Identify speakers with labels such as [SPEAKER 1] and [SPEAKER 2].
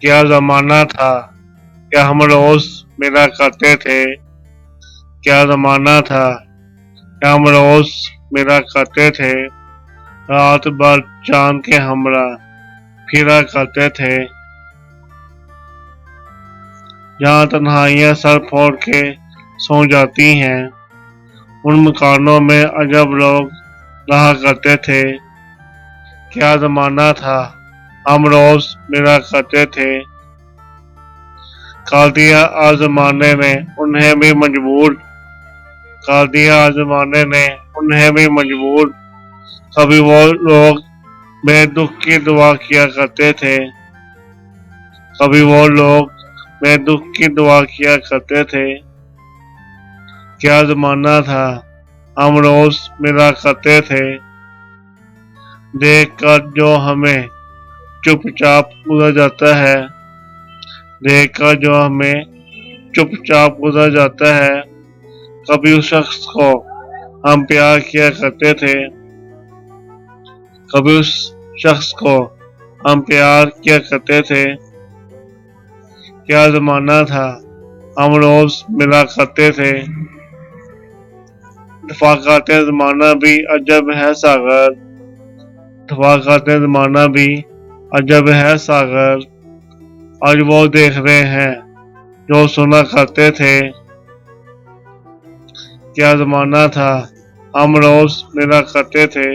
[SPEAKER 1] क्या जमाना था, क्या हम रोज मिला करते थे। क्या जमाना था, क्या हम रोज मिला करते थे। रात भर चांद के हमरा फिरा करते थे। जहाँ तन्हाइयाँ सर फोड़ के सो जाती हैं, उन मकानों में अजब लोग रहा करते थे। क्या जमाना था, हम रोज मिला करते थे। कर दिया आजमाने ने उन्हें भी मजबूर, कर दिया आजमाने ने उन्हें भी मजबूर। कभी वो लोग मेरे दुख की दुआ किया करते थे, कभी वो लोग मेरे दुख की दुआ किया करते थे। क्या जमाना था, हम रोज मिला करते थे। देख कर जो हमें चुपचाप गुजर जाता है, देख कर जो हमें चुपचाप गुजर जाता है। कभी उस शख्स को हम प्यार किया करते थे, कभी उस शख्स को हम प्यार किया करते थे। क्या जमाना था, हम रोज मिला करते थे। इत्तेफाकात ज़माना भी अजब है सागर, इत्तेफाकात ज़माना भी अजब है सागर। आज वो देख रहे हैं जो सुना करते थे। क्या ज़माना था, हम रोज मिला करते थे।